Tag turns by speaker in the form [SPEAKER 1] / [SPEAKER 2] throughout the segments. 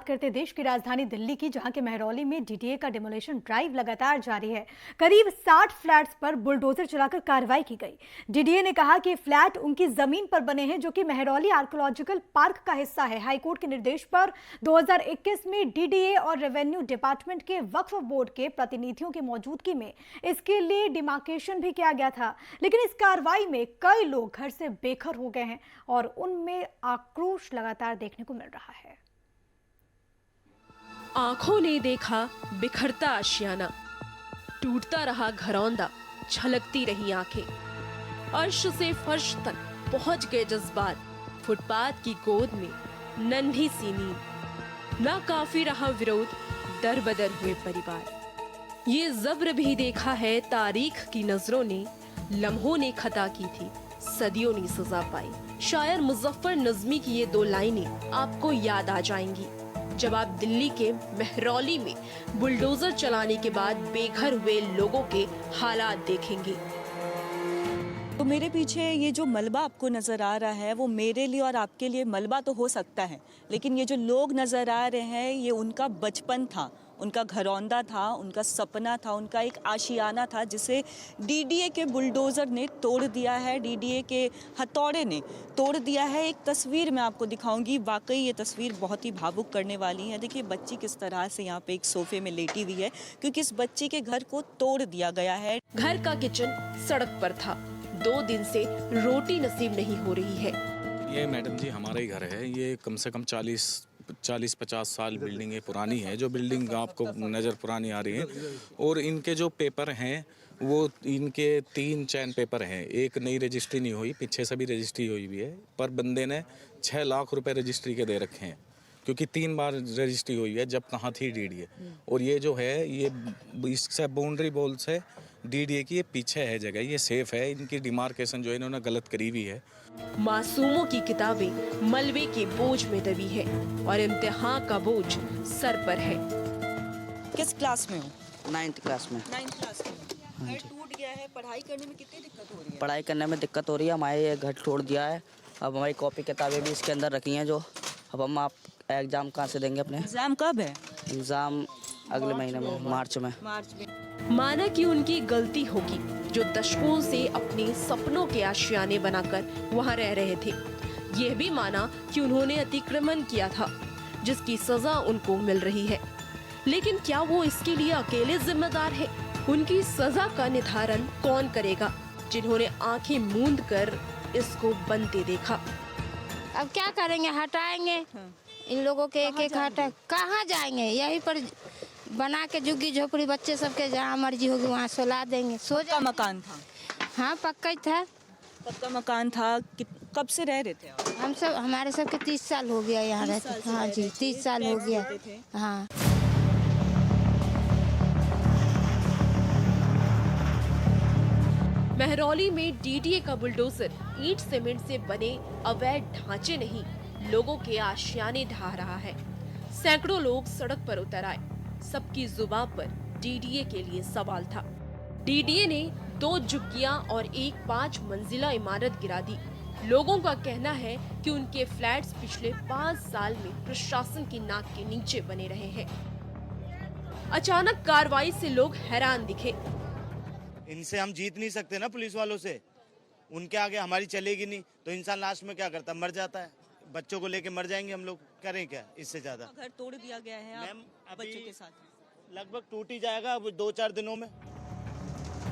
[SPEAKER 1] बात करते देश की राजधानी दिल्ली की, जहां के महरौली में डीडीए का डिमोलिशन ड्राइव लगातार जारी है। करीब 60 फ्लैट्स पर बुलडोजर चलाकर कार्रवाई की गई। डीडीए ने कहा कि फ्लैट उनकी जमीन पर बने हैं, जो कि महरौली आर्कियोलॉजिकल पार्क का हिस्सा है। हाईकोर्ट के निर्देश पर 2021 में डीडीए और रेवेन्यू डिपार्टमेंट के वक्फ बोर्ड के प्रतिनिधियों की मौजूदगी में इसके लिए डिमार्केशन भी किया गया था, लेकिन इस कार्रवाई में कई लोग घर से बेघर हो गए हैं और उनमें आक्रोश लगातार देखने को मिल रहा है।
[SPEAKER 2] आंखों ने देखा बिखरता आशियाना, टूटता रहा घरौंदा, छलकती रही आंखें। अर्श से फर्श तक पहुंच गए जज्बात, फुटपाथ की गोद में नन्ही सी नींद। ना काफी रहा विरोध, दर बदर हुए परिवार। ये जब्र भी देखा है तारीख की नजरों ने, लम्हों ने खता की थी, सदियों ने सजा पाई। शायर मुजफ्फर नज़मी की ये दो लाइनें आपको याद आ जाएंगी जब आप दिल्ली के महरौली में बुलडोजर चलाने के बाद बेघर हुए लोगों के हालात देखेंगे।
[SPEAKER 3] तो मेरे पीछे ये जो मलबा आपको नज़र आ रहा है, वो मेरे लिए और आपके लिए मलबा तो हो सकता है, लेकिन ये जो लोग नज़र आ रहे हैं, ये उनका बचपन था, उनका घरौंदा था, उनका सपना था, उनका एक आशियाना था, जिसे डीडीए के बुलडोज़र ने तोड़ दिया है, डीडीए के हथौड़े ने तोड़ दिया है। एक तस्वीर मैं आपको दिखाऊंगी, वाकई ये तस्वीर बहुत ही भावुक करने वाली है। देखिए बच्ची किस तरह से यहाँ पे एक सोफे में लेटी हुई है, क्योंकि इस बच्ची के घर को तोड़ दिया गया है।
[SPEAKER 2] घर का किचन सड़क पर था, 2 दिन से रोटी नसीब नहीं हो रही है।
[SPEAKER 4] ये मैडम जी हमारा ही घर है। ये कम से कम 40-50 साल बिल्डिंग पुरानी है। जो बिल्डिंग आपको नज़र पुरानी आ रही है, और इनके जो पेपर हैं वो इनके 3 चैन पेपर हैं। एक नई रजिस्ट्री नहीं हुई, पीछे से भी रजिस्ट्री हुई भी है, पर बंदे ने 6 लाख रुपए रजिस्ट्री के दे रखे हैं, क्योंकि 3 बार रजिस्ट्री हुई है जब कहाँ थी डीडीए। और ये जो है, ये इससे बाउंड्री बॉल से डीडीए की ये पीछे है जगह, ये सेफ है। इनकी डिमार्केशन जो है इन्होंने गलत करी हुई है।
[SPEAKER 2] मासूमों की किताबें मलबे के बोझ में दबी है और इम्तिहान का बोझ सर पर है।
[SPEAKER 3] किस क्लास में हो?
[SPEAKER 5] 9th क्लास में।
[SPEAKER 3] 9th क्लास में। घर टूट गया है, पढ़ाई करने में कितनी दिक्कत हो रही है?
[SPEAKER 5] पढ़ाई करने में दिक्कत हो रही है। हमारे ये घर तोड़ दिया है। अब हमारी कॉपी किताबें भी इसके अंदर रखी हैं। जो अब हम आप एग्ज़ाम कहाँ से देंगे अपने?
[SPEAKER 3] एग्जाम कब है?
[SPEAKER 5] एग्ज़ाम अगले महीने में, मार्च में।
[SPEAKER 2] माना कि उनकी गलती होगी, जो दशकों से अपने सपनों के आशियाने बनाकर वहां रह रहे थे। यह भी माना कि उन्होंने अतिक्रमण किया था, जिसकी सजा उनको मिल रही है। लेकिन क्या वो इसके लिए अकेले जिम्मेदार है? उनकी सजा का निर्धारण कौन करेगा, जिन्होंने आंखें मूंद कर इसको बनते देखा?
[SPEAKER 6] अब क्या करेंगे, हटाएंगे इन लोगों के एक हटा। कहाँ जाएंगे? यहीं पर बना के झुग्गी झोपड़ी बच्चे सबके जहाँ मर्जी होगी वहाँ सुला देंगे।
[SPEAKER 3] पक्का मकान था?
[SPEAKER 6] हाँ पक्का ही था।
[SPEAKER 3] पक्का मकान था। कब से रह रहे थे आप?
[SPEAKER 6] हम सब, हमारे सबके 30 साल हो गया यहाँ रहते। हाँ जी, 30 साल हो गया। हाँ।
[SPEAKER 2] महरौली में डीडीए का बुलडोजर ईंट सीमेंट से बने अवैध ढांचे नहीं, लोगों के आशियाने ढा रहा है। सैकड़ों लोग सड़क पर उतर आए। सबकी जुबान पर डीडीए के लिए सवाल था। डीडीए ने 2 झुग्गियां और एक 5 मंजिला इमारत गिरा दी। लोगों का कहना है कि उनके फ्लैट्स पिछले 5 साल में प्रशासन की नाक के नीचे बने रहे हैं। अचानक कार्रवाई से लोग हैरान दिखे।
[SPEAKER 7] इनसे हम जीत नहीं सकते ना, पुलिस वालों से। उनके आगे हमारी चलेगी नहीं, तो इंसान लास्ट में क्या करता है? मर जाता है। बच्चों को लेके मर जाएंगे हम लोग, करें क्या इससे ज्यादा?
[SPEAKER 3] घर तोड़ दिया गया है
[SPEAKER 7] मैम,
[SPEAKER 3] बच्चों के साथ।
[SPEAKER 7] लगभग टूट ही जाएगा अब 2-4 दिनों में।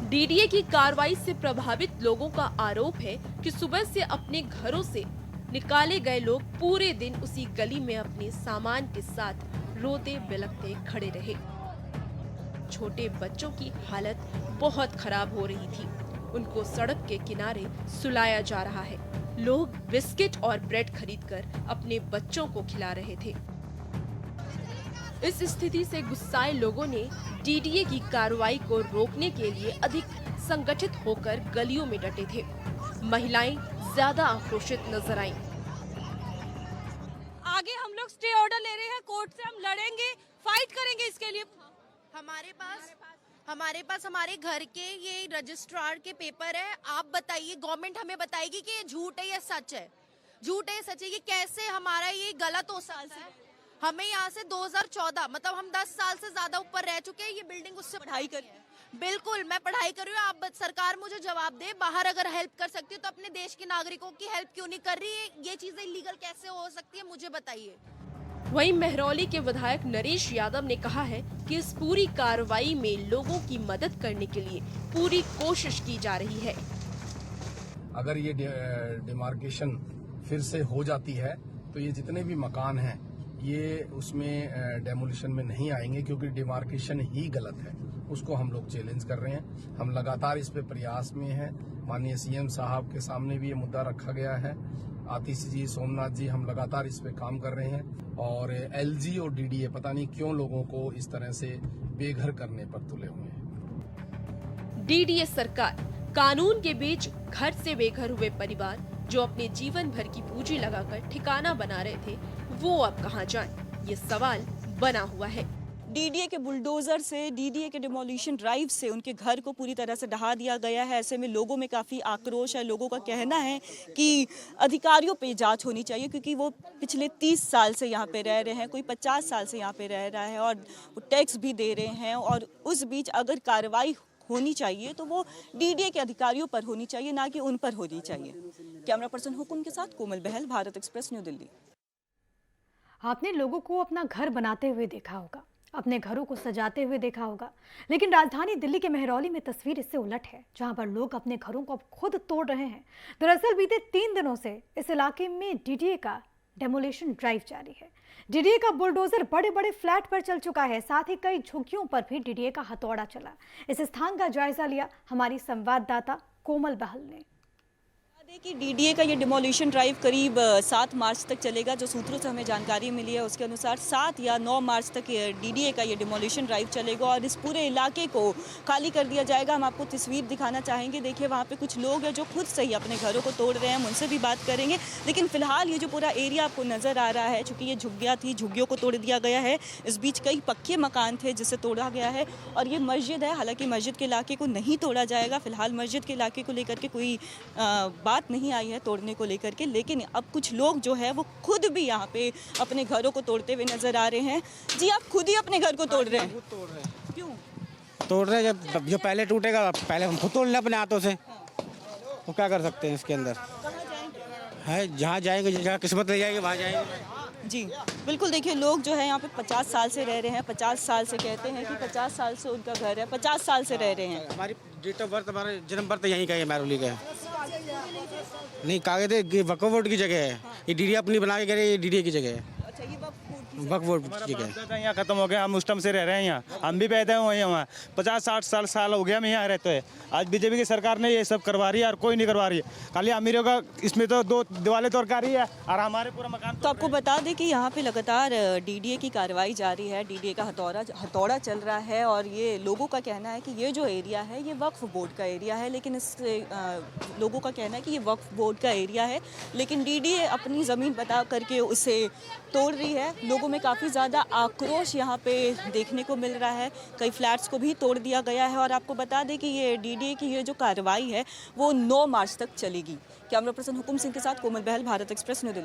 [SPEAKER 2] डीडीए की कार्रवाई से प्रभावित लोगों का आरोप है कि सुबह से अपने घरों से निकाले गए लोग पूरे दिन उसी गली में अपने सामान के साथ रोते बिलखते खड़े रहे। छोटे बच्चों की हालत बहुत खराब हो रही थी। उनको सड़क के किनारे सुलाया जा रहा है। लोग बिस्किट और ब्रेड खरीदकर अपने बच्चों को खिला रहे थे। इस स्थिति से गुस्साए लोगों ने डीडीए की कार्रवाई को रोकने के लिए अधिक संगठित होकर गलियों में डटे थे। महिलाएं ज्यादा आक्रोशित नजर आईं।
[SPEAKER 8] आगे हम लोग स्टे ऑर्डर ले रहे हैं, कोर्ट से हम लड़ेंगे, फाइट करेंगे इसके लिए।
[SPEAKER 9] हमारे पास हमारे घर के ये रजिस्ट्रार के पेपर है। आप बताइए, गवर्नमेंट हमें बताएगी कि ये झूठ है या सच है? झूठ है या सच है? ये कैसे हमारा ये गलत हो सकता है? हमें यहाँ से 2014 मतलब हम 10 साल से ज्यादा ऊपर रह चुके हैं। ये बिल्डिंग उससे
[SPEAKER 3] पढ़ाई कर रही है।
[SPEAKER 9] बिल्कुल मैं पढ़ाई कर रही हूँ। आप सरकार मुझे जवाब दे, बाहर अगर हेल्प कर सकती है तो अपने देश के नागरिकों की हेल्प क्यों नहीं कर रही है? ये चीजें इलीगल कैसे हो सकती है, मुझे बताइए।
[SPEAKER 2] वहीं महरौली के विधायक नरेश यादव ने कहा है कि इस पूरी कार्रवाई में लोगों की मदद करने के लिए पूरी कोशिश की जा रही है।
[SPEAKER 10] अगर ये डिमार्केशन फिर से हो जाती है तो ये जितने भी मकान हैं ये उसमें डेमोलिशन में नहीं आएंगे, क्योंकि डिमार्केशन ही गलत है। उसको हम लोग चैलेंज कर रहे हैं। हम लगातार इस पे प्रयास में हैं। माननीय सीएम साहब के सामने भी ये मुद्दा रखा गया है। आतिश जी, सोमनाथ जी, हम लगातार इस पे काम कर रहे हैं। और एलजी और डीडीए पता नहीं क्यों लोगों को इस तरह से बेघर करने पर तुले हुए हैं।
[SPEAKER 2] डीडीए सरकार कानून के बीच घर से बेघर हुए परिवार जो अपने जीवन भर की पूंजी लगाकर ठिकाना बना रहे थे, वो अब कहां जाएं? ये सवाल बना हुआ है।
[SPEAKER 3] डीडीए के बुलडोजर से, डीडीए के डिमोलिशन ड्राइव से उनके घर को पूरी तरह से ढहा दिया गया है। ऐसे में लोगों में काफ़ी आक्रोश है। लोगों का कहना है कि अधिकारियों पे जांच होनी चाहिए, क्योंकि वो पिछले 30 साल से यहाँ पे रह रहे हैं, कोई 50 साल से यहाँ पे रह रहा है और वो टैक्स भी दे रहे हैं। और उस बीच अगर कार्रवाई होनी चाहिए तो वो डीडीए के अधिकारियों पर होनी चाहिए, ना कि उन पर होनी चाहिए। कैमरा पर्सन हुकुम के साथ कोमल बहल, भारत एक्सप्रेस, न्यू दिल्ली।
[SPEAKER 1] आपने लोगों को अपना घर बनाते हुए देखा होगा, अपने घरों को सजाते हुए देखा होगा, लेकिन राजधानी दिल्ली के महरौली में तस्वीर इससे उलट है, जहां पर लोग अपने घरों को अब खुद तोड़ रहे हैं। दरअसल बीते 3 दिनों से इस इलाके में डीडीए का डेमोलिशन ड्राइव जारी है। डीडीए का बुलडोजर बड़े बड़े फ्लैट पर चल चुका है, साथ ही कई झुग्गियों पर भी डीडीए का हथौड़ा चला। इस स्थान का जायजा लिया हमारी संवाददाता कोमल बहल ने।
[SPEAKER 3] कि डीडीए का ये डिमोलिशन ड्राइव करीब 7 मार्च तक चलेगा। जो सूत्रों से हमें जानकारी मिली है उसके अनुसार 7 या 9 मार्च तक डीडीए का ये डिमोलिशन ड्राइव चलेगा और इस पूरे इलाके को खाली कर दिया जाएगा। हम आपको तस्वीर दिखाना चाहेंगे। देखिए वहाँ पे कुछ लोग हैं जो खुद से ही अपने घरों को तोड़ रहे हैं, हम उनसे भी बात करेंगे। लेकिन फिलहाल ये जो पूरा एरिया आपको नज़र आ रहा है, चूँकि ये झुग्गियाँ थी, झुग्गियों को तोड़ दिया गया है। इस बीच कई पक्के मकान थे जिसे तोड़ा गया है और ये मस्जिद है। हालांकि मस्जिद के इलाके को नहीं तोड़ा जाएगा। फिलहाल मस्जिद के इलाके को लेकर के कोई बात नहीं आई है तोड़ने को लेकर के, लेकिन अब कुछ लोग जो है वो खुद भी यहाँ पे अपने घरों को तोड़ते हुए नजर आ रहे हैं। जी, आप खुद ही अपने घर को तोड़ रहे हैं? क्यों
[SPEAKER 11] तोड़ रहे हैं? जब जो पहले टूटेगा पहले हम खुद तोड़ लें अपने हाथों से, वो क्या कर सकते हैं इसके अंदर? है जहाँ जाएंगे, जहाँ किस्मत ले जाएगी वहाँ जाएंगे।
[SPEAKER 3] जी बिल्कुल। देखिए लोग जो है यहाँ पे 50 साल से रह रहे हैं। 50 साल से कहते हैं कि 50 साल से उनका घर है, 50 साल से रह रहे हैं।
[SPEAKER 11] हमारी डेट ऑफ बर्थ, हमारा जन्म बर्थ यहीं का है, महरौली का है। नहीं, कागज वक्फ बोर्ड की जगह है। ये डीडीए अपनी बना के कह रहे हैं, ये डीडीए की जगह है।
[SPEAKER 3] अच्छा, ये
[SPEAKER 11] वक्फ बोर्ड की जगह है।
[SPEAKER 12] यहाँ खत्म हो गया, हम उस टाइम से रह रहे हैं यहाँ, हम भी पैदा हुए हैं वहाँ। 50-60 साल हो गया हम यहाँ रहते हैं। आज बीजेपी की सरकार ने ये सब करवा रही है और कोई नहीं करवा रही है। खाली अमीरों का इसमें तो 2 दिवाले तोड़ कर रही है और हमारे पूरा मकान।
[SPEAKER 3] तो आपको बता दें कि यहाँ पे लगातार डीडीए की कार्रवाई जारी है। डीडीए का हथौड़ा चल रहा है और ये लोगों का कहना है कि ये जो एरिया है ये वक्फ बोर्ड का एरिया है। लेकिन इस लोगों का कहना है कि ये वक्फ बोर्ड का एरिया है, लेकिन डीडीए अपनी ज़मीन बता करके उसे तोड़ रही है। लोगों में काफ़ी ज़्यादा आक्रोश यहाँ पे देखने को मिल रहा है। कई फ्लैट्स को भी तोड़ दिया गया है और आपको बता दें कि ये डीडीए की ये जो कार्रवाई है वो 9 मार्च तक चलेगी। कैमरा पर्सन हुकुम सिंह के साथ कोमल बहल, भारत एक्सप्रेस, न्यू दिल्ली।